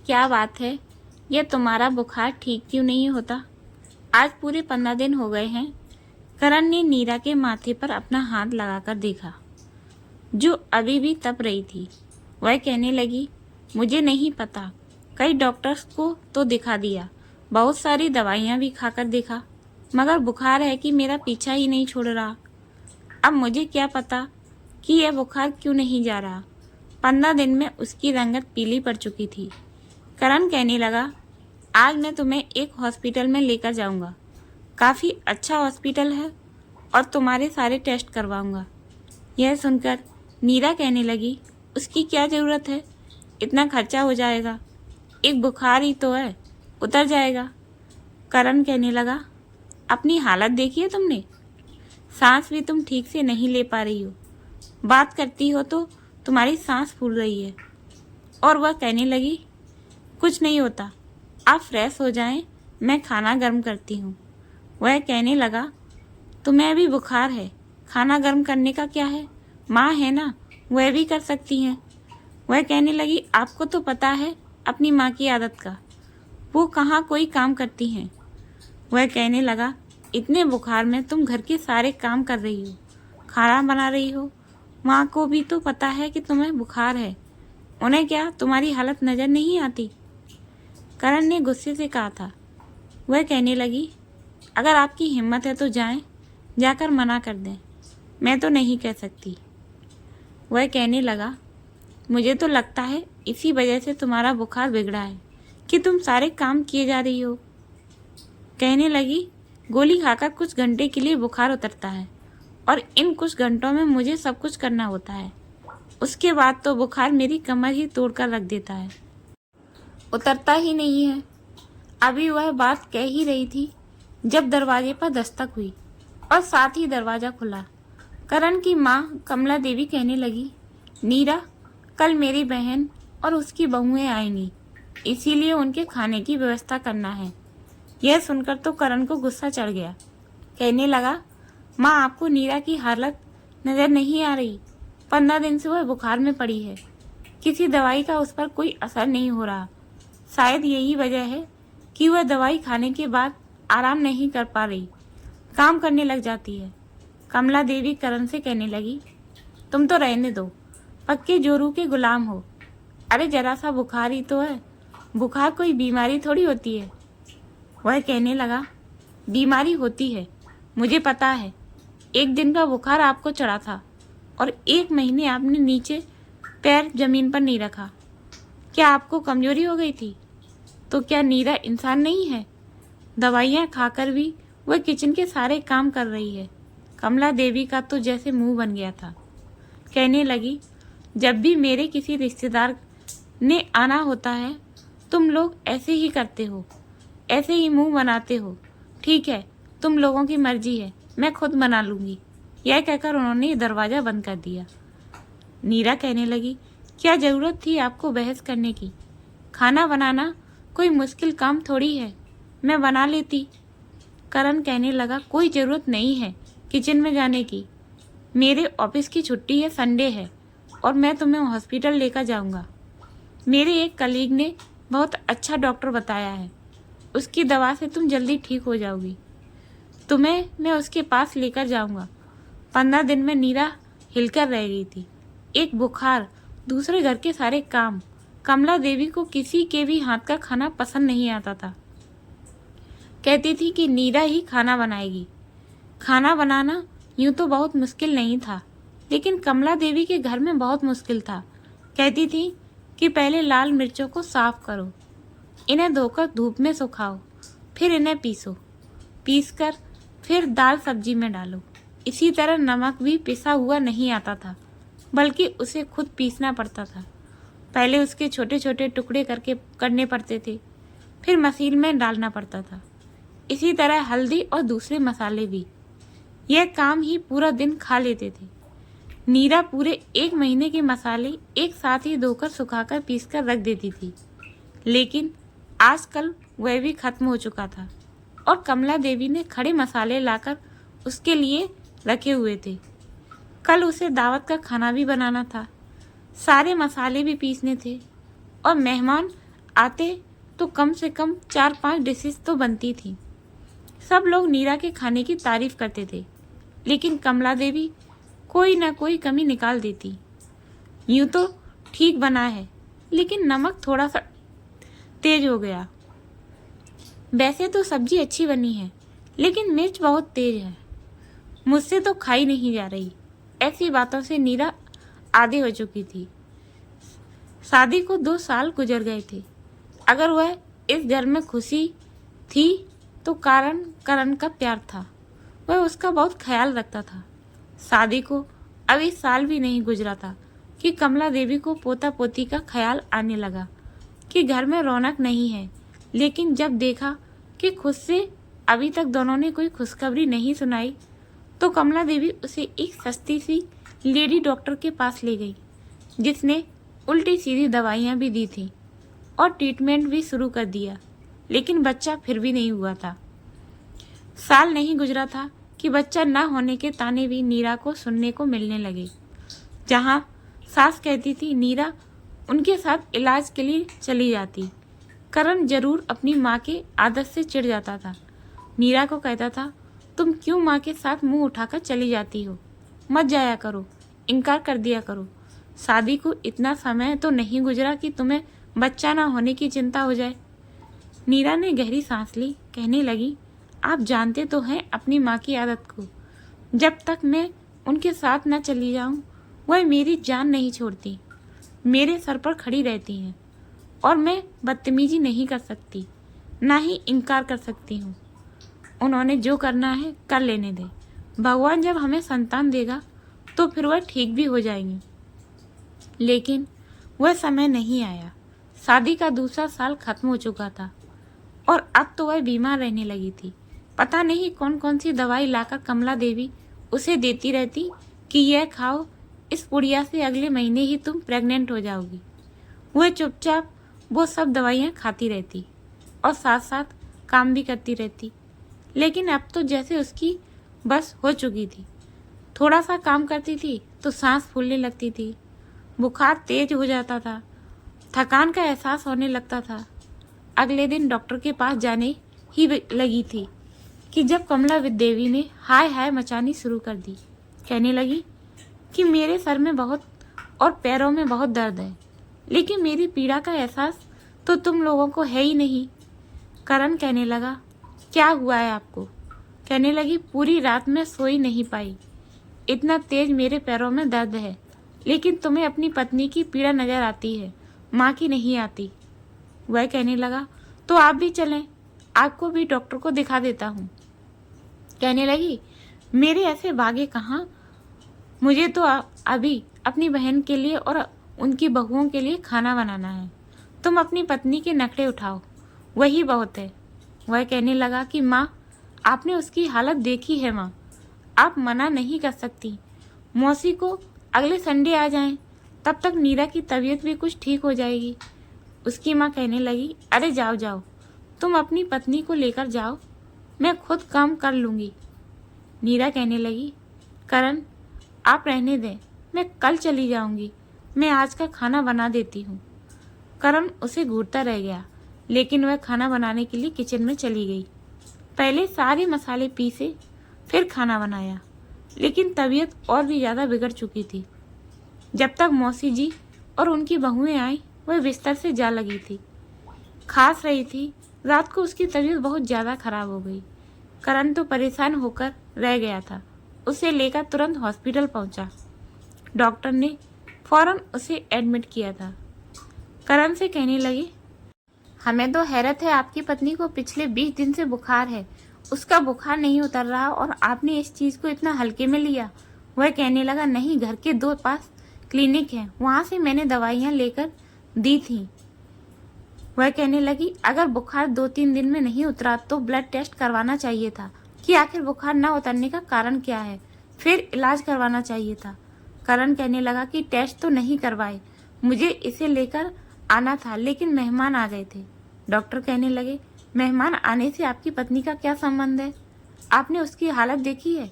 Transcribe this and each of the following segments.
क्या बात है? ये तुम्हारा बुखार ठीक क्यों नहीं होता? आज पूरे 15 दिन हो गए हैं। करण ने नीरा के माथे पर अपना हाथ लगाकर देखा, जो अभी भी तप रही थी। वह कहने लगी, मुझे नहीं पता। कई डॉक्टर्स को तो दिखा दिया, बहुत सारी दवाइयाँ भी खाकर देखा, मगर बुखार है कि मेरा पीछा ही नहीं छोड़ रहा। अब मुझे क्या पता कि यह बुखार क्यों नहीं जा रहा। 15 दिन में उसकी रंगत पीली पड़ चुकी थी। करण कहने लगा, आज मैं तुम्हें एक हॉस्पिटल में लेकर जाऊंगा। काफ़ी अच्छा हॉस्पिटल है और तुम्हारे सारे टेस्ट करवाऊंगा। यह सुनकर नीरा कहने लगी, उसकी क्या ज़रूरत है? इतना खर्चा हो जाएगा। एक बुखार ही तो है, उतर जाएगा। करण कहने लगा, अपनी हालत देखी है तुमने? सांस भी तुम ठीक से नहीं ले पा रही हो। बात करती हो तो तुम्हारी सांस फूल रही है। और वह कहने लगी, कुछ नहीं होता, आप फ्रेश हो जाएं, मैं खाना गर्म करती हूँ। वह कहने लगा, तुम्हें अभी बुखार है, खाना गर्म करने का क्या है? माँ है ना, वह भी कर सकती हैं। वह कहने लगी, आपको तो पता है अपनी माँ की आदत का, वो कहाँ कोई काम करती हैं। वह कहने लगा, इतने बुखार में तुम घर के सारे काम कर रही हो, खाना बना रही हो। माँ को भी तो पता है कि तुम्हें बुखार है, उन्हें क्या तुम्हारी हालत नज़र नहीं आती? करण ने गुस्से से कहा था। वह कहने लगी, अगर आपकी हिम्मत है तो जाएं, जाकर मना कर दें, मैं तो नहीं कह सकती। वह कहने लगा, मुझे तो लगता है इसी वजह से तुम्हारा बुखार बिगड़ा है कि तुम सारे काम किए जा रही हो। कहने लगी, गोली खाकर कुछ घंटे के लिए बुखार उतरता है और इन कुछ घंटों में मुझे सब कुछ करना होता है। उसके बाद तो बुखार मेरी कमर ही तोड़कर रख देता है, उतरता ही नहीं है। अभी वह बात कह ही रही थी जब दरवाजे पर दस्तक हुई और साथ ही दरवाज़ा खुला। करण की माँ कमला देवी कहने लगी, नीरा, कल मेरी बहन और उसकी बहुएं आएंगी, इसीलिए उनके खाने की व्यवस्था करना है। यह सुनकर तो करण को गुस्सा चढ़ गया। कहने लगा, माँ, आपको नीरा की हालत नज़र नहीं आ रही? 15 दिन से वह बुखार में पड़ी है, किसी दवाई का उस पर कोई असर नहीं हो रहा। शायद यही वजह है कि वह दवाई खाने के बाद आराम नहीं कर पा रही, काम करने लग जाती है। कमला देवी करण से कहने लगी, तुम तो रहने दो, पक्के जोरू के गुलाम हो। अरे जरा सा बुखार ही तो है, बुखार कोई बीमारी थोड़ी होती है। वह कहने लगा, बीमारी होती है, मुझे पता है। एक दिन का बुखार आपको चढ़ा था और 1 महीने आपने नीचे पैर जमीन पर नहीं रखा। क्या आपको कमजोरी हो गई थी? तो क्या नीरा इंसान नहीं है? दवाइयाँ खाकर भी वह किचन के सारे काम कर रही है। कमला देवी का तो जैसे मुंह बन गया था। कहने लगी, जब भी मेरे किसी रिश्तेदार ने आना होता है, तुम लोग ऐसे ही करते हो, ऐसे ही मुंह बनाते हो। ठीक है, तुम लोगों की मर्जी है, मैं खुद बना लूँगी। यह कहकर उन्होंने दरवाज़ा बंद कर दिया। नीरा कहने लगी, क्या ज़रूरत थी आपको बहस करने की? खाना बनाना कोई मुश्किल काम थोड़ी है, मैं बना लेती। करण कहने लगा, कोई ज़रूरत नहीं है किचन में जाने की। मेरे ऑफिस की छुट्टी है, संडे है, और मैं तुम्हें हॉस्पिटल लेकर जाऊंगा। मेरे एक कलीग ने बहुत अच्छा डॉक्टर बताया है, उसकी दवा से तुम जल्दी ठीक हो जाओगी। तुम्हें मैं उसके पास लेकर जाऊंगा। 15 दिन में नीरा हिलकर रह गई थी। एक बुखार, दूसरे घर के सारे काम। कमला देवी को किसी के भी हाथ का खाना पसंद नहीं आता था। कहती थी कि नीरा ही खाना बनाएगी। खाना बनाना यूं तो बहुत मुश्किल नहीं था, लेकिन कमला देवी के घर में बहुत मुश्किल था। कहती थी कि पहले लाल मिर्चों को साफ करो, इन्हें धोकर धूप में सुखाओ, फिर इन्हें पीसकर फिर दाल सब्जी में डालो। इसी तरह नमक भी पिसा हुआ नहीं आता था, बल्कि उसे खुद पीसना पड़ता था। पहले उसके छोटे छोटे टुकड़े करने पड़ते थे, फिर मशीन में डालना पड़ता था। इसी तरह हल्दी और दूसरे मसाले भी। यह काम ही पूरा दिन खा लेते थे। नीरा पूरे 1 महीने के मसाले एक साथ ही धोकर सुखाकर पीसकर रख देती थी, लेकिन आजकल वह भी खत्म हो चुका था और कमला देवी ने खड़े मसाले लाकर उसके लिए रखे हुए थे। कल उसे दावत का खाना भी बनाना था, सारे मसाले भी पीसने थे और मेहमान आते तो कम से कम 4-5 डिशेस तो बनती थी। सब लोग नीरा के खाने की तारीफ करते थे, लेकिन कमला देवी कोई ना कोई कमी निकाल देती। यूं तो ठीक बना है, लेकिन नमक थोड़ा सा तेज हो गया। वैसे तो सब्जी अच्छी बनी है, लेकिन मिर्च बहुत तेज है। मुझसे तो खाई नहीं जा रही। ऐसी बातों से नीरा आधी हो चुकी थी। शादी को 2 साल गुजर गए थे। अगर वह इस घर में खुशी थी तो कारण करण का प्यार था। वह उसका बहुत ख्याल रखता था। शादी को अभी साल भी नहीं गुजरा था कि कमला देवी को पोता पोती का ख्याल आने लगा कि घर में रौनक नहीं है। लेकिन जब देखा कि खुद से अभी तक दोनों ने कोई खुशखबरी नहीं सुनाई, तो कमला देवी उसे एक सस्ती सी लेडी डॉक्टर के पास ले गई, जिसने उल्टी सीधी दवाइयाँ भी दी थी और ट्रीटमेंट भी शुरू कर दिया। लेकिन बच्चा फिर भी नहीं हुआ था। साल नहीं गुजरा था कि बच्चा न होने के ताने भी नीरा को सुनने को मिलने लगे। जहाँ सास कहती थी नीरा उनके साथ इलाज के लिए चली जाती, करण जरूर अपनी माँ के आदत से चिढ़ जाता था। नीरा को कहता था, तुम क्यों माँ के साथ मुंह उठाकर चली जाती हो? मत जाया करो, इनकार कर दिया करो। शादी को इतना समय तो नहीं गुजरा कि तुम्हें बच्चा ना होने की चिंता हो जाए। नीरा ने गहरी सांस ली, कहने लगी, आप जानते तो हैं अपनी माँ की आदत को। जब तक मैं उनके साथ न चली जाऊं, वह मेरी जान नहीं छोड़ती, मेरे सर पर खड़ी रहती हैं और मैं बदतमीजी नहीं कर सकती, ना ही इनकार कर सकती हूँ। उन्होंने जो करना है कर लेने दे। भगवान जब हमें संतान देगा तो फिर वह ठीक भी हो जाएंगी। लेकिन वह समय नहीं आया। शादी का दूसरा साल खत्म हो चुका था और अब तो वह बीमार रहने लगी थी। पता नहीं कौन कौन सी दवाई लाकर कमला देवी उसे देती रहती कि यह खाओ, इस पुड़िया से अगले महीने ही तुम प्रेग्नेंट हो जाओगी। वह चुपचाप वो सब दवाइयाँ खाती रहती और साथ साथ काम भी करती रहती। लेकिन अब तो जैसे उसकी बस हो चुकी थी। थोड़ा सा काम करती थी तो सांस फूलने लगती थी, बुखार तेज हो जाता था, थकान का एहसास होने लगता था। अगले दिन डॉक्टर के पास जाने ही लगी थी कि जब कमला देवी ने हाय हाय मचानी शुरू कर दी। कहने लगी कि मेरे सर में बहुत और पैरों में बहुत दर्द है, लेकिन मेरी पीड़ा का एहसास तो तुम लोगों को है ही नहीं। करण कहने लगा, क्या हुआ है आपको? कहने लगी, पूरी रात में सोई नहीं पाई, इतना तेज मेरे पैरों में दर्द है, लेकिन तुम्हें अपनी पत्नी की पीड़ा नजर आती है, माँ की नहीं आती। वह कहने लगा, तो आप भी चलें, आपको भी डॉक्टर को दिखा देता हूँ। कहने लगी, मेरे ऐसे भागे कहाँ, मुझे तो अभी अपनी बहन के लिए और उनकी बहुओं के लिए खाना बनाना है। तुम अपनी पत्नी के नखरे उठाओ, वही बहुत है। वह कहने लगा कि माँ, आपने उसकी हालत देखी है माँ, आप मना नहीं कर सकती। मौसी को अगले संडे आ जाएं, तब तक नीरा की तबीयत भी कुछ ठीक हो जाएगी। उसकी माँ कहने लगी, अरे जाओ जाओ, तुम अपनी पत्नी को लेकर जाओ, मैं खुद काम कर लूँगी। नीरा कहने लगी, करण आप रहने दें, मैं कल चली जाऊँगी, मैं आज का खाना बना देती हूँ। करण उसे घूरता रह गया, लेकिन वह खाना बनाने के लिए किचन में चली गई। पहले सारे मसाले पीसे, फिर खाना बनाया, लेकिन तबीयत और भी ज़्यादा बिगड़ चुकी थी। जब तक मौसी जी और उनकी बहुएं आई, वह बिस्तर से जा लगी थी, खांस रही थी। रात को उसकी तबीयत बहुत ज़्यादा खराब हो गई। करण तो परेशान होकर रह गया था। उसे लेकर तुरंत हॉस्पिटल पहुंचा। डॉक्टर ने फौरन उसे एडमिट किया था। करण से कहने लगे, हमें तो हैरत है, आपकी पत्नी को पिछले 20 दिन से बुखार है, उसका बुखार नहीं उतर रहा और आपने इस चीज़ को इतना हल्के में लिया। वह कहने लगा, नहीं, घर के 2 पास क्लिनिक है, वहाँ से मैंने दवाइयाँ लेकर दी थी। वह कहने लगी, अगर बुखार 2-3 दिन में नहीं उतरा तो ब्लड टेस्ट करवाना चाहिए था कि आखिर बुखार न उतरने का कारण क्या है, फिर इलाज करवाना चाहिए था। करण कहने लगा कि टेस्ट तो नहीं करवाए, मुझे इसे लेकर आना था, लेकिन मेहमान आ गए थे। डॉक्टर कहने लगे, मेहमान आने से आपकी पत्नी का क्या संबंध है? आपने उसकी हालत देखी है?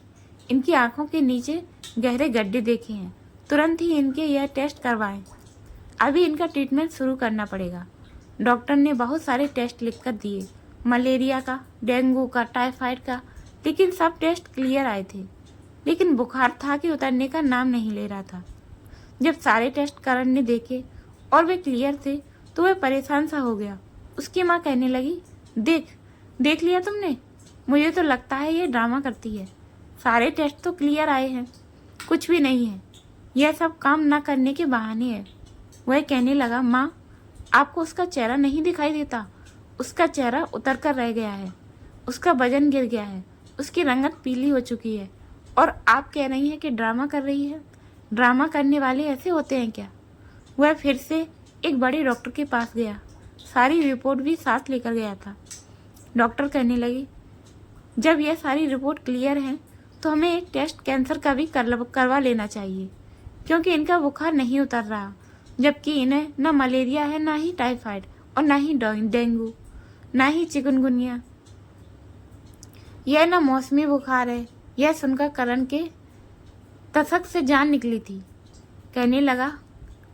इनकी आंखों के नीचे गहरे गड्ढे देखे हैं, तुरंत ही इनके यह टेस्ट करवाएं। अभी इनका ट्रीटमेंट शुरू करना पड़ेगा। डॉक्टर ने बहुत सारे टेस्ट लिखकर दिए, मलेरिया का, डेंगू का, टाइफाइड का, लेकिन सब टेस्ट क्लियर आए थे। लेकिन बुखार था कि उतरने का नाम नहीं ले रहा था। जब सारे टेस्ट करण ने देखे और वे क्लियर थे तो वह परेशान सा हो गया। उसकी माँ कहने लगी, देख देख लिया तुमने? मुझे तो लगता है ये ड्रामा करती है। सारे टेस्ट तो क्लियर आए हैं, कुछ भी नहीं है। यह सब काम ना करने के बहाने है। वह कहने लगा, माँ आपको उसका चेहरा नहीं दिखाई देता? उसका चेहरा उतर कर रह गया है, उसका वजन गिर गया है, उसकी रंगत पीली हो चुकी है, और आप कह रही हैं कि ड्रामा कर रही है। ड्रामा करने वाले ऐसे होते हैं क्या? वह फिर से एक बड़े डॉक्टर के पास गया, सारी रिपोर्ट भी साथ लेकर गया था। डॉक्टर कहने लगे, जब यह सारी रिपोर्ट क्लियर है तो हमें एक टेस्ट कैंसर का भी करवा लेना चाहिए, क्योंकि इनका बुखार नहीं उतर रहा, जबकि इन्हें न मलेरिया है, ना ही टाइफाइड, और ना ही डेंगू, ना ही चिकनगुनिया, यह न मौसमी बुखार है। यह सुनकर करण के तसक से जान निकली थी। कहने लगा,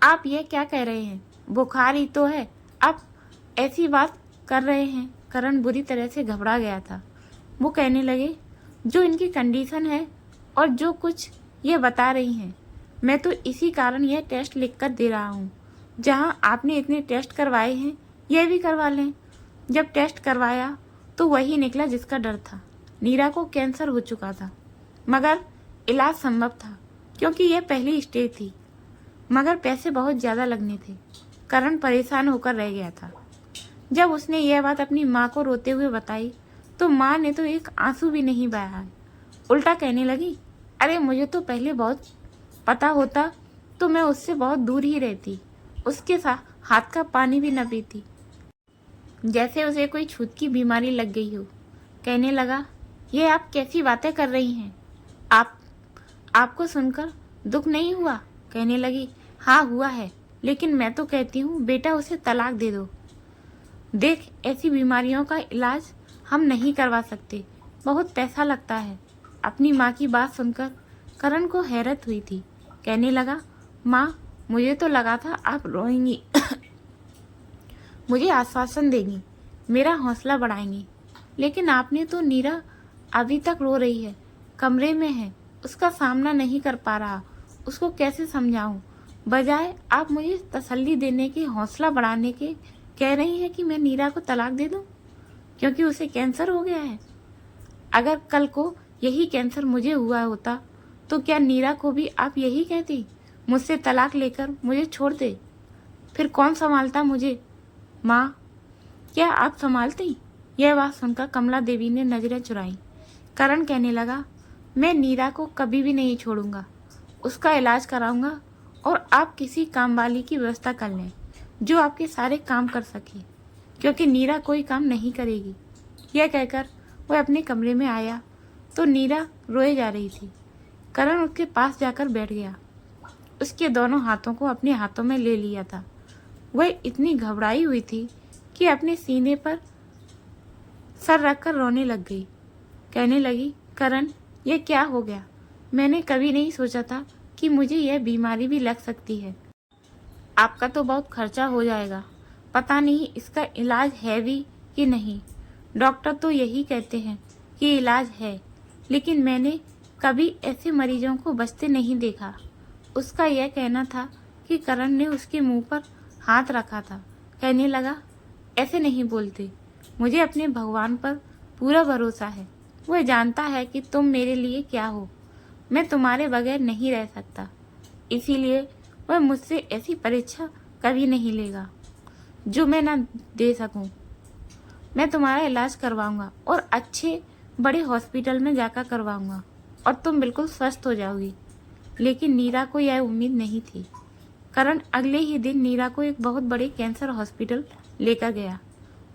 आप यह क्या कह रहे हैं? बुखार ही तो है, आप ऐसी बात कर रहे हैं। करण बुरी तरह से घबरा गया था। वो कहने लगे, जो इनकी कंडीशन है और जो कुछ ये बता रही हैं, मैं तो इसी कारण यह टेस्ट लिख कर दे रहा हूँ। जहाँ आपने इतने टेस्ट करवाए हैं, यह भी करवा लें। जब टेस्ट करवाया तो वही निकला जिसका डर था। नीरा को कैंसर हो चुका था, मगर इलाज संभव था, क्योंकि यह पहली स्टेज थी, मगर पैसे बहुत ज़्यादा लगने थे। करण परेशान होकर रह गया था। जब उसने यह बात अपनी माँ को रोते हुए बताई तो माँ ने तो एक आंसू भी नहीं बहाया, उल्टा कहने लगी, अरे मुझे तो पहले बहुत पता होता तो मैं उससे बहुत दूर ही रहती, उसके साथ हाथ का पानी भी न पीती, जैसे उसे कोई छूत की बीमारी लग गई हो। कहने लगा, ये आप कैसी बातें कर रही हैं? आपको सुनकर दुख नहीं हुआ? कहने लगी, हाँ हुआ है, लेकिन मैं तो कहती हूँ बेटा उसे तलाक दे दो। देख, ऐसी बीमारियों का इलाज हम नहीं करवा सकते, बहुत पैसा लगता है। अपनी माँ की बात सुनकर करण को हैरत हुई थी। कहने लगा, माँ मुझे तो लगा था आप रोएंगी मुझे आश्वासन देंगी, मेरा हौसला बढ़ाएंगी, लेकिन आपने तो नीरा अभी तक रो रही है, कमरे में है, उसका सामना नहीं कर पा रहा, उसको कैसे समझाऊं? बजाय आप मुझे तसल्ली देने के, हौसला बढ़ाने के कह रही हैं कि मैं नीरा को तलाक दे दूं, क्योंकि उसे कैंसर हो गया है। अगर कल को यही कैंसर मुझे हुआ होता तो क्या नीरा को भी आप यही कहती, मुझसे तलाक लेकर मुझे छोड़ दे? फिर कौन संभालता मुझे? माँ, क्या आप संभालती? यह बात सुनकर कमला देवी ने नजरें चुराई। करण कहने लगा, मैं नीरा को कभी भी नहीं छोड़ूंगा, उसका इलाज कराऊंगा, और आप किसी काम वाली की व्यवस्था कर लें जो आपके सारे काम कर सके, क्योंकि नीरा कोई काम नहीं करेगी। यह कहकर वह अपने कमरे में आया तो नीरा रोए जा रही थी। करण उसके पास जाकर बैठ गया, उसके दोनों हाथों को अपने हाथों में ले लिया था। वह इतनी घबराई हुई थी कि अपने सीने पर सर रखकर रोने लग गई। कहने लगी, करण यह क्या हो गया? मैंने कभी नहीं सोचा था कि मुझे यह बीमारी भी लग सकती है। आपका तो बहुत खर्चा हो जाएगा, पता नहीं इसका इलाज है भी कि नहीं। डॉक्टर तो यही कहते हैं कि इलाज है, लेकिन मैंने कभी ऐसे मरीजों को बचते नहीं देखा। उसका यह कहना था कि करण ने उसके मुंह पर हाथ रखा था। कहने लगा, ऐसे नहीं बोलते, मुझे अपने भगवान पर पूरा भरोसा है, वह जानता है कि तुम मेरे लिए क्या हो, मैं तुम्हारे बगैर नहीं रह सकता, इसीलिए वह मुझसे ऐसी परीक्षा कभी नहीं लेगा जो मैं ना दे सकूं। मैं तुम्हारा इलाज करवाऊंगा और अच्छे बड़े हॉस्पिटल में जाकर करवाऊंगा और तुम बिल्कुल स्वस्थ हो जाओगी। लेकिन नीरा को यह उम्मीद नहीं थी। करण अगले ही दिन नीरा को एक बहुत बड़े कैंसर हॉस्पिटल लेकर गया।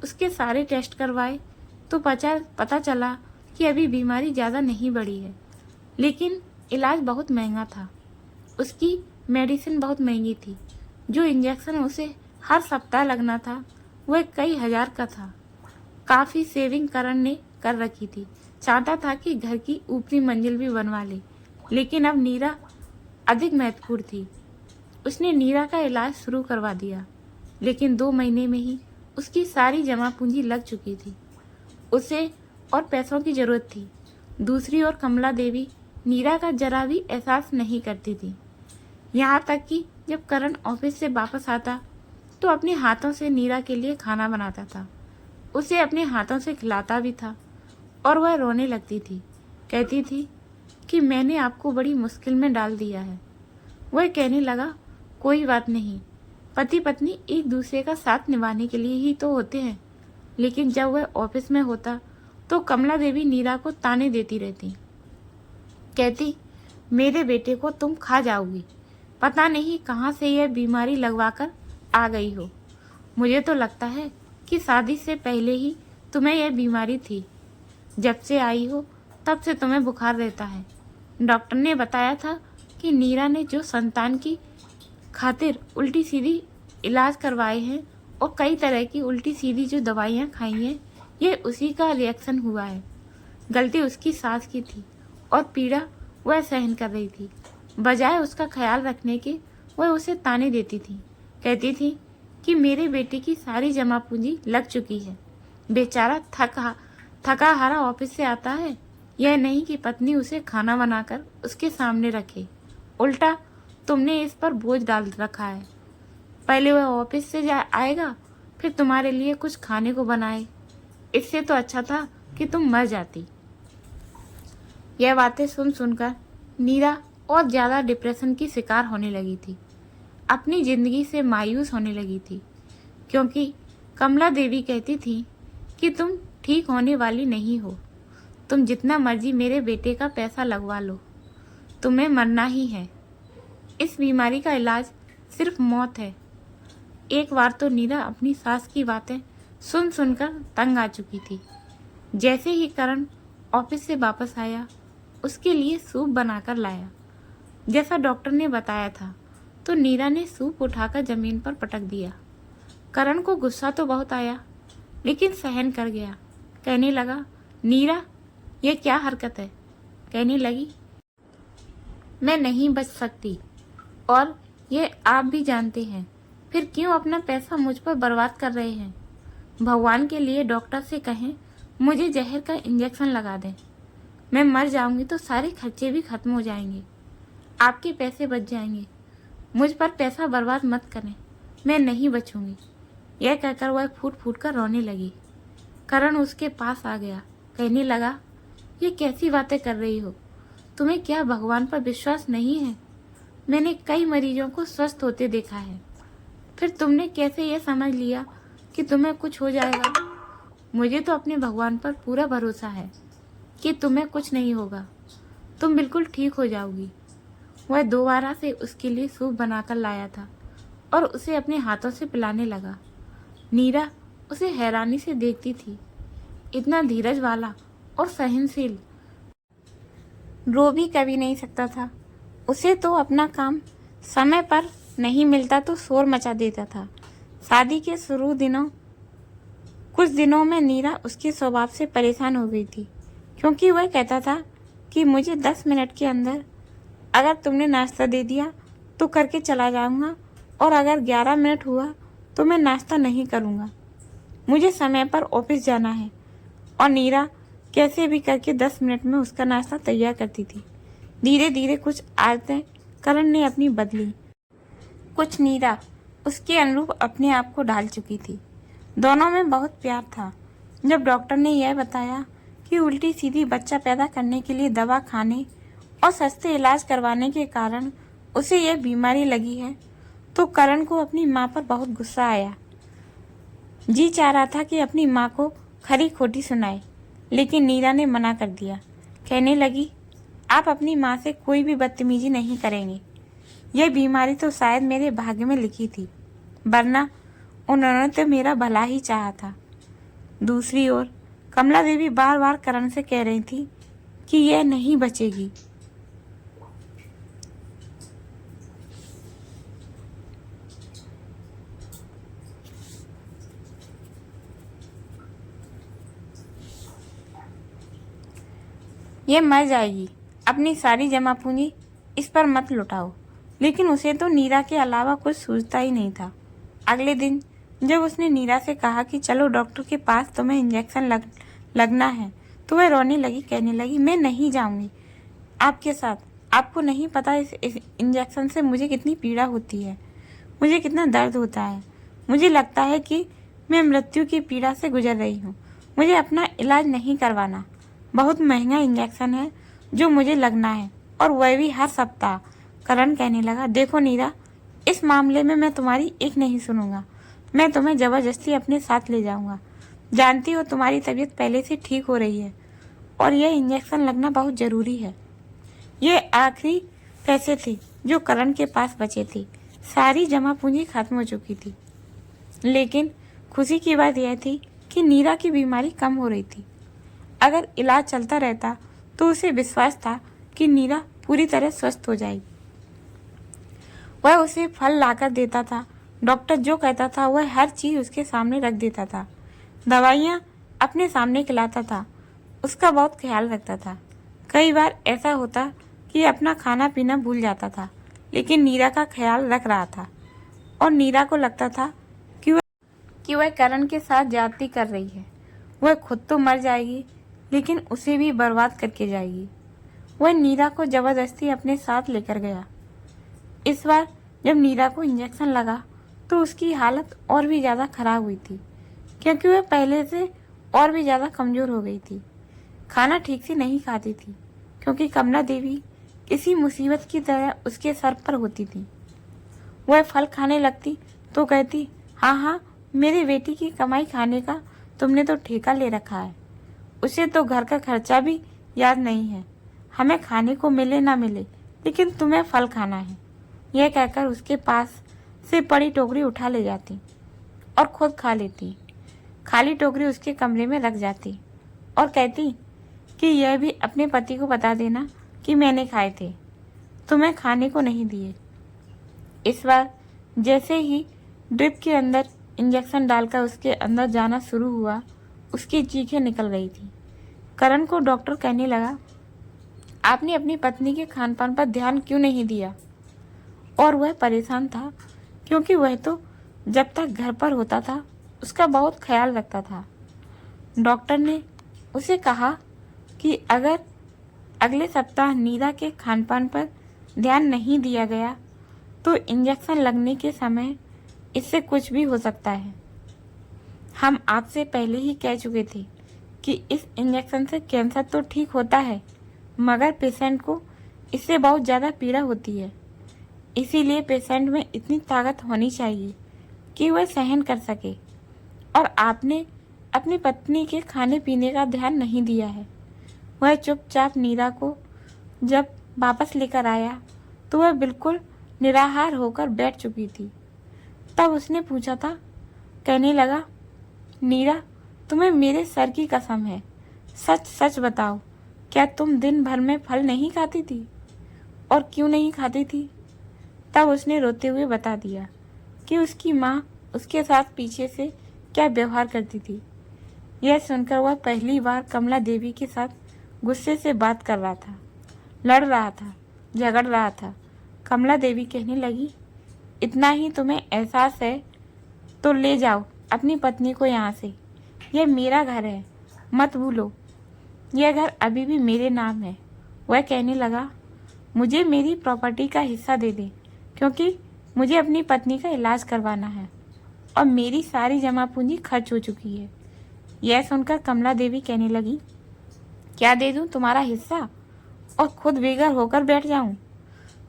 उसके सारे टेस्ट करवाए तो पता चला कि अभी बीमारी ज़्यादा नहीं बढ़ी है, लेकिन इलाज बहुत महंगा था। उसकी मेडिसिन बहुत महंगी थी। जो इंजेक्शन उसे हर सप्ताह लगना था वह कई हजार का था। काफ़ी सेविंग करण ने कर रखी थी, चाहता था कि घर की ऊपरी मंजिल भी बनवा ले, लेकिन अब नीरा अधिक महत्वपूर्ण थी। उसने नीरा का इलाज शुरू करवा दिया, लेकिन 2 महीने में ही उसकी सारी जमा पूंजी लग चुकी थी। उसे और पैसों की जरूरत थी। दूसरी ओर कमला देवी नीरा का जरा भी एहसास नहीं करती थी। यहाँ तक कि जब करण ऑफिस से वापस आता तो अपने हाथों से नीरा के लिए खाना बनाता था, उसे अपने हाथों से खिलाता भी था और वह रोने लगती थी। कहती थी कि मैंने आपको बड़ी मुश्किल में डाल दिया है। वह कहने लगा, कोई बात नहीं, पति पत्नी एक दूसरे का साथ निभाने के लिए ही तो होते हैं। लेकिन जब वह ऑफिस में होता तो कमला देवी नीरा को ताने देती रहती। कहती, मेरे बेटे को तुम खा जाओगी, पता नहीं कहाँ से यह बीमारी लगवाकर आ गई हो। मुझे तो लगता है कि शादी से पहले ही तुम्हें यह बीमारी थी। जब से आई हो तब से तुम्हें बुखार रहता है। डॉक्टर ने बताया था कि नीरा ने जो संतान की खातिर उल्टी सीधी इलाज करवाए हैं और कई तरह की उल्टी सीधी जो दवाइयाँ खाई हैं, ये उसी का रिएक्शन हुआ है। गलती उसकी सास की थी और पीड़ा वह सहन कर रही थी। बजाय उसका ख्याल रखने के वह उसे ताने देती थी। कहती थी कि मेरे बेटे की सारी जमा पूंजी लग चुकी है। बेचारा थका हारा ऑफिस से आता है। यह नहीं कि पत्नी उसे खाना बनाकर उसके सामने रखे, उल्टा तुमने इस पर बोझ डाल रखा है। पहले वह ऑफिस से आएगा, फिर तुम्हारे लिए कुछ खाने को बनाए। इससे तो अच्छा था कि तुम मर जाती। यह बातें सुन सुनकर नीरा और ज़्यादा डिप्रेशन की शिकार होने लगी थी। अपनी जिंदगी से मायूस होने लगी थी, क्योंकि कमला देवी कहती थी कि तुम ठीक होने वाली नहीं हो। तुम जितना मर्जी मेरे बेटे का पैसा लगवा लो, तुम्हें मरना ही है। इस बीमारी का इलाज सिर्फ मौत है। एक बार तो नीरा अपनी सास की बातें सुन सुनकर तंग आ चुकी थी। जैसे ही करण ऑफिस से वापस आया, उसके लिए सूप बनाकर लाया। जैसा डॉक्टर ने बताया था, तो नीरा ने सूप उठाकर जमीन पर पटक दिया। करण को गुस्सा तो बहुत आया, लेकिन सहन कर गया। कहने लगा, नीरा, यह क्या हरकत है? कहने लगी, मैं नहीं बच सकती और ये आप भी जानते हैं, फिर क्यों अपना पैसा मुझ पर बर्बाद कर रहे हैं? भगवान के लिए डॉक्टर से कहें मुझे जहर का इंजेक्शन लगा दें। मैं मर जाऊंगी तो सारे खर्चे भी खत्म हो जाएंगे, आपके पैसे बच जाएंगे। मुझ पर पैसा बर्बाद मत करें, मैं नहीं बचूंगी। यह कहकर वह फूट फूट कर रोने लगी। करण उसके पास आ गया। कहने लगा, ये कैसी बातें कर रही हो? तुम्हें क्या भगवान पर विश्वास नहीं है? मैंने कई मरीजों को स्वस्थ होते देखा है, फिर तुमने कैसे यह समझ लिया कि तुम्हें कुछ हो जाएगा? मुझे तो अपने भगवान पर पूरा भरोसा है कि तुम्हें कुछ नहीं होगा, तुम बिल्कुल ठीक हो जाओगी। वह दोबारा से उसके लिए सूप बनाकर लाया था और उसे अपने हाथों से पिलाने लगा। नीरा उसे हैरानी से देखती थी। इतना धीरज वाला और सहनशील रो भी कभी नहीं सकता था। उसे तो अपना काम समय पर नहीं मिलता तो शोर मचा देता था। शादी के शुरू कुछ दिनों में नीरा उसके स्वभाव से परेशान हो गई थी, क्योंकि वह कहता था कि मुझे 10 मिनट के अंदर अगर तुमने नाश्ता दे दिया तो करके चला जाऊंगा, और अगर 11 मिनट हुआ तो मैं नाश्ता नहीं करूंगा। मुझे समय पर ऑफिस जाना है। और नीरा कैसे भी करके 10 मिनट में उसका नाश्ता तैयार करती थी। धीरे धीरे कुछ आदतें करण ने अपनी बदली, कुछ नीरा उसके अनुरूप अपने आप को ढाल चुकी थी। दोनों में बहुत प्यार था। जब डॉक्टर ने यह बताया कि उल्टी सीधी बच्चा पैदा करने के लिए दवा खाने और सस्ते इलाज करवाने के कारण उसे यह बीमारी लगी है, तो करण को अपनी माँ पर बहुत गुस्सा आया। जी चाह रहा था कि अपनी माँ को खरी खोटी सुनाए, लेकिन नीरा ने मना कर दिया। कहने लगी, आप अपनी माँ से कोई भी बदतमीजी नहीं करेंगे। यह बीमारी तो शायद मेरे भाग्य में लिखी थी, वरना उन्होंने तो मेरा भला ही चाहा था। दूसरी ओर कमला देवी बार बार करण से कह रही थी कि यह नहीं बचेगी। यह मर जाएगी, अपनी सारी जमा पूंजी इस पर मत लुटाओ। लेकिन उसे तो नीरा के अलावा कुछ सूझता ही नहीं था। अगले दिन जब उसने नीरा से कहा कि चलो डॉक्टर के पास, तुम्हें इंजेक्शन लगना है, तो वह रोने लगी, कहने लगी मैं नहीं जाऊंगी आपके साथ। आपको नहीं पता इस इंजेक्शन से मुझे कितनी पीड़ा होती है, मुझे कितना दर्द होता है। मुझे लगता है कि मैं मृत्यु की पीड़ा से गुजर रही हूँ। मुझे अपना इलाज नहीं करवाना। बहुत महंगा इंजेक्शन है जो मुझे लगना है, और वह भी हर सप्ताह। करण कहने लगा, देखो नीरा, इस मामले में मैं तुम्हारी एक नहीं सुनूंगा। मैं तुम्हें जबरदस्ती अपने साथ ले जाऊंगा। जानती हो तुम्हारी तबीयत पहले से ठीक हो रही है और यह इंजेक्शन लगना बहुत ज़रूरी है। ये आखिरी पैसे थे जो करण के पास बचे थे। सारी जमा पूंजी खत्म हो चुकी थी, लेकिन खुशी की बात यह थी कि नीरा की बीमारी कम हो रही थी। अगर इलाज चलता रहता तो उसे विश्वास था कि नीरा पूरी तरह स्वस्थ हो जाएगी। वह उसे फल लाकर देता था, डॉक्टर जो कहता था वह हर चीज उसके सामने रख देता था, दवाइयाँ अपने सामने खिलाता था, उसका बहुत ख्याल रखता था। कई बार ऐसा होता कि अपना खाना पीना भूल जाता था, लेकिन नीरा का ख्याल रख रहा था, और नीरा को लगता था कि वह करण के साथ ज्यादती कर रही है। वह खुद तो मर जाएगी, लेकिन उसे भी बर्बाद करके जाएगी। वह नीरा को जबरदस्ती अपने साथ लेकर गया। इस बार जब नीरा को इंजेक्शन लगा तो उसकी हालत और भी ज़्यादा खराब हुई थी, क्योंकि वह पहले से और भी ज़्यादा कमज़ोर हो गई थी। खाना ठीक से नहीं खाती थी, क्योंकि कमला देवी किसी मुसीबत की तरह उसके सर पर होती थी। वह फल खाने लगती तो कहती, हाँ हाँ, मेरी बेटी की कमाई खाने का तुमने तो ठेका ले रखा है। उसे तो घर का खर्चा भी याद नहीं है। हमें खाने को मिले ना मिले, लेकिन तुम्हें फल खाना है। यह कहकर उसके पास से पड़ी टोकरी उठा ले जाती और खुद खा लेती। खाली टोकरी उसके कमरे में रख जाती और कहती कि यह भी अपने पति को बता देना कि मैंने खाए थे, तुम्हें खाने को नहीं दिए। इस बार जैसे ही ड्रिप के अंदर इंजेक्शन डालकर उसके अंदर जाना शुरू हुआ, उसकी चीखें निकल रही थी। करण को डॉक्टर कहने लगा, आपने अपनी पत्नी के खान पान पर ध्यान क्यों नहीं दिया? और वह परेशान था, क्योंकि वह तो जब तक घर पर होता था उसका बहुत ख्याल रखता था। डॉक्टर ने उसे कहा कि अगर अगले सप्ताह नीरा के खान पान पर ध्यान नहीं दिया गया तो इंजेक्शन लगने के समय इससे कुछ भी हो सकता है। हम आपसे पहले ही कह चुके थे कि इस इंजेक्शन से कैंसर तो ठीक होता है, मगर पेशेंट को इससे बहुत ज़्यादा पीड़ा होती है। इसीलिए पेशेंट में इतनी ताकत होनी चाहिए कि वह सहन कर सके, और आपने अपनी पत्नी के खाने पीने का ध्यान नहीं दिया है। वह चुपचाप नीरा को जब वापस लेकर आया तो वह बिल्कुल निराहार होकर बैठ चुकी थी। तब उसने पूछा था, कहने लगा, नीरा, तुम्हें मेरे सर की कसम है, सच सच बताओ, क्या तुम दिन भर में फल नहीं खाती थी? और क्यों नहीं खाती थी? तब उसने रोते हुए बता दिया कि उसकी माँ उसके साथ पीछे से क्या व्यवहार करती थी। यह सुनकर वह पहली बार कमला देवी के साथ गुस्से से बात कर रहा था, लड़ रहा था, झगड़ रहा था। कमला देवी कहने लगी, इतना ही तुम्हें एहसास है तो ले जाओ अपनी पत्नी को यहाँ से। यह मेरा घर है, मत भूलो, यह घर अभी भी मेरे नाम है। वह कहने लगा, मुझे मेरी प्रॉपर्टी का हिस्सा दे दे, क्योंकि मुझे अपनी पत्नी का इलाज करवाना है और मेरी सारी जमा पूंजी खर्च हो चुकी है। यह सुनकर कमला देवी कहने लगी, क्या दे दूं तुम्हारा हिस्सा और खुद बेघर होकर बैठ जाऊं?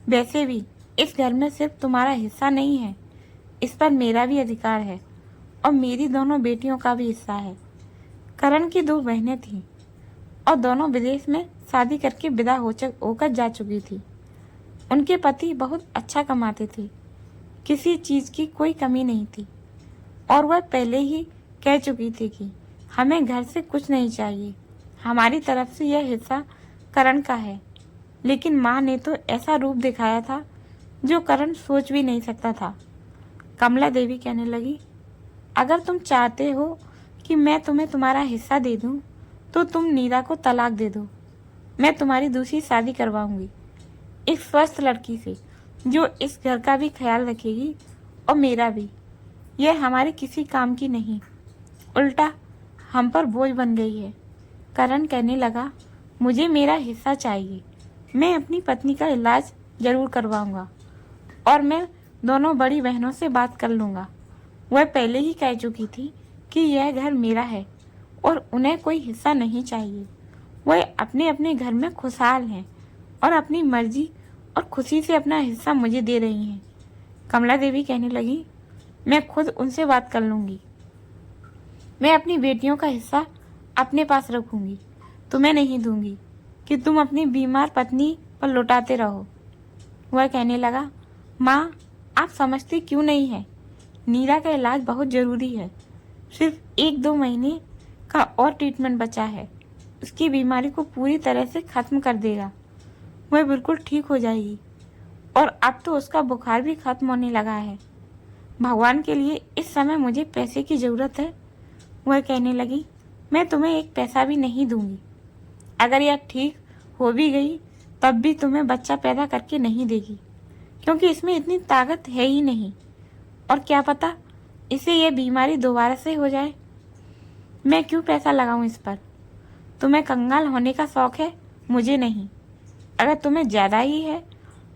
वैसे भी इस घर में सिर्फ तुम्हारा हिस्सा नहीं है, इस पर मेरा भी अधिकार है और मेरी दोनों बेटियों का भी हिस्सा है। करण की 2 बहनें थीं और दोनों विदेश में शादी करके विदा होकर जा चुकी थी। उनके पति बहुत अच्छा कमाते थे, किसी चीज़ की कोई कमी नहीं थी, और वह पहले ही कह चुकी थी कि हमें घर से कुछ नहीं चाहिए, हमारी तरफ से यह हिस्सा करण का है। लेकिन माँ ने तो ऐसा रूप दिखाया था जो करण सोच भी नहीं सकता था। कमला देवी कहने लगी, अगर तुम चाहते हो कि मैं तुम्हें तुम्हारा हिस्सा दे दूं, तो तुम नीरा को तलाक दे दो। मैं तुम्हारी दूसरी शादी करवाऊंगी, एक स्वस्थ लड़की से जो इस घर का भी ख्याल रखेगी और मेरा भी। यह हमारे किसी काम की नहीं, उल्टा हम पर बोझ बन गई है। करण कहने लगा, मुझे मेरा हिस्सा चाहिए। मैं अपनी पत्नी का इलाज जरूर करवाऊंगा और मैं दोनों बड़ी बहनों से बात कर लूँगा। वह पहले ही कह चुकी थी कि यह घर मेरा है और उन्हें कोई हिस्सा नहीं चाहिए। वह अपने अपने घर में खुशहाल हैं और अपनी मर्जी और खुशी से अपना हिस्सा मुझे दे रही हैं। कमला देवी कहने लगी, मैं खुद उनसे बात कर लूँगी। मैं अपनी बेटियों का हिस्सा अपने पास रखूँगी, तुम्हें नहीं दूँगी कि तुम अपनी बीमार पत्नी पर लुटाते रहो। वह कहने लगा, माँ आप समझती क्यों नहीं है, नीरा का इलाज बहुत ज़रूरी है। सिर्फ 1-2 महीने का और ट्रीटमेंट बचा है, उसकी बीमारी को पूरी तरह से ख़त्म कर देगा। वह बिल्कुल ठीक हो जाएगी और अब तो उसका बुखार भी ख़त्म होने लगा है। भगवान के लिए इस समय मुझे पैसे की ज़रूरत है। वह कहने लगी, मैं तुम्हें एक पैसा भी नहीं दूंगी। अगर यह ठीक हो भी गई तब भी तुम्हें बच्चा पैदा करके नहीं देगी, क्योंकि इसमें इतनी ताकत है ही नहीं। और क्या पता इसे यह बीमारी दोबारा से हो जाए। मैं क्यों पैसा लगाऊं इस पर। तुम्हें कंगाल होने का शौक है, मुझे नहीं। अगर तुम्हें ज़्यादा ही है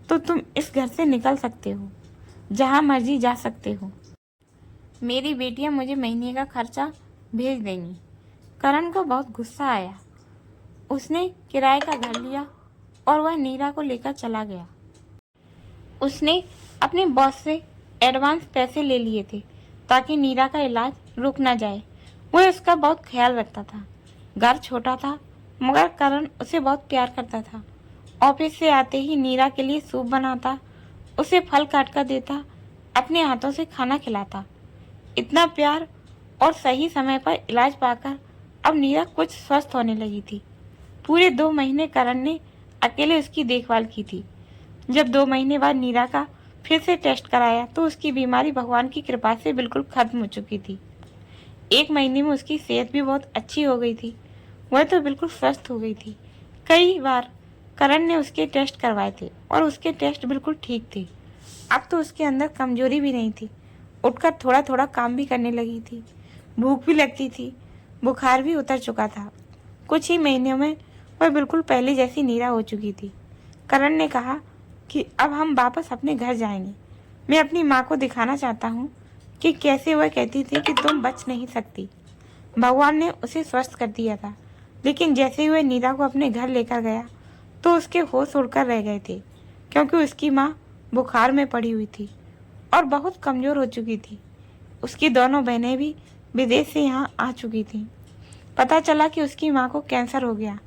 तो तुम इस घर से निकल सकते हो, जहाँ मर्जी जा सकते हो। मेरी बेटियाँ मुझे महीने का खर्चा भेज देंगी। करण को बहुत गुस्सा आया। उसने किराए का घर लिया और वह नीरा को लेकर चला गया। उसने अपने बॉस से एडवांस पैसे ले लिए थे ताकि नीरा का इलाज रुक ना जाए। वह उसका बहुत ख्याल रखता था। घर छोटा था मगर करण उसे बहुत प्यार करता था। ऑफिस से आते ही नीरा के लिए सूप बनाता, उसे फल काट कर देता, अपने हाथों से खाना खिलाता। इतना प्यार और सही समय पर इलाज पाकर अब नीरा कुछ स्वस्थ होने लगी थी। पूरे 2 महीने करण ने अकेले उसकी देखभाल की थी। जब 2 महीने बाद नीरा का फिर से टेस्ट कराया तो उसकी बीमारी भगवान की कृपा से बिल्कुल खत्म हो चुकी थी। 1 महीने में उसकी सेहत भी बहुत अच्छी हो गई थी। वह तो बिल्कुल स्वस्थ हो गई थी। कई बार करण ने उसके टेस्ट करवाए थे और उसके टेस्ट बिल्कुल ठीक थे। अब तो उसके अंदर कमजोरी भी नहीं थी। उठकर थोड़ा थोड़ा काम भी करने लगी थी। भूख भी लगती थी। बुखार भी उतर चुका था। कुछ ही महीनों में वह बिल्कुल पहले जैसी नीरा हो चुकी थी। करण ने कहा कि अब हम वापस अपने घर जाएंगे। मैं अपनी माँ को दिखाना चाहता हूँ कि कैसे वह कहती थी कि तुम बच नहीं सकती। भगवान ने उसे स्वस्थ कर दिया था, लेकिन जैसे ही वह नीरा को अपने घर लेकर गया तो उसके होश उड़कर रह गए थे, क्योंकि उसकी माँ बुखार में पड़ी हुई थी और बहुत कमज़ोर हो चुकी थी। उसकी दोनों बहनें भी विदेश से यहाँ आ चुकी थीं। पता चला कि उसकी माँ को कैंसर हो गया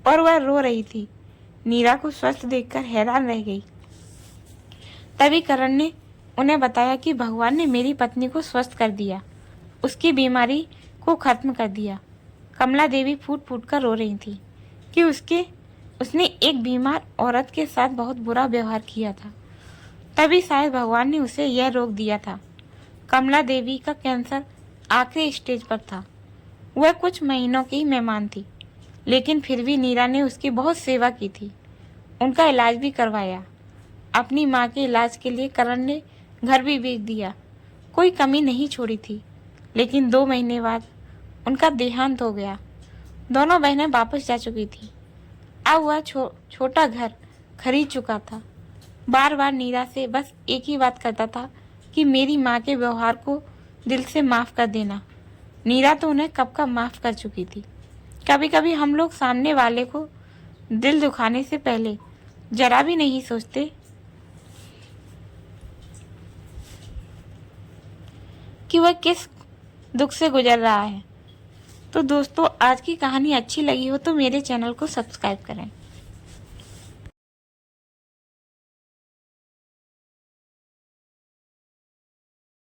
और वह रो रही थी। नीरा को स्वस्थ देखकर हैरान रह गई। तभी करण ने उन्हें बताया कि भगवान ने मेरी पत्नी को स्वस्थ कर दिया, उसकी बीमारी को खत्म कर दिया। कमला देवी फूट फूट कर रो रही थी कि उसने एक बीमार औरत के साथ बहुत बुरा व्यवहार किया था, तभी शायद भगवान ने उसे यह रोक दिया था। कमला देवी का कैंसर आखिरी स्टेज पर था। वह कुछ महीनों की मेहमान थी, लेकिन फिर भी नीरा ने उसकी बहुत सेवा की थी। उनका इलाज भी करवाया। अपनी माँ के इलाज के लिए करण ने घर भी बेच दिया, कोई कमी नहीं छोड़ी थी। लेकिन 2 महीने बाद उनका देहांत हो गया। दोनों बहनें वापस जा चुकी थी। अब वह छोटा घर खरीद चुका था। बार बार नीरा से बस एक ही बात करता था कि मेरी माँ के व्यवहार को दिल से माफ़ कर देना। नीरा तो उन्हें कब का माफ़ कर चुकी थी। कभी कभी हम लोग सामने वाले को दिल दुखाने से पहले जरा भी नहीं सोचते कि वह किस दुख से गुजर रहा है। तो दोस्तों, आज की कहानी अच्छी लगी हो तो मेरे चैनल को सब्सक्राइब करें।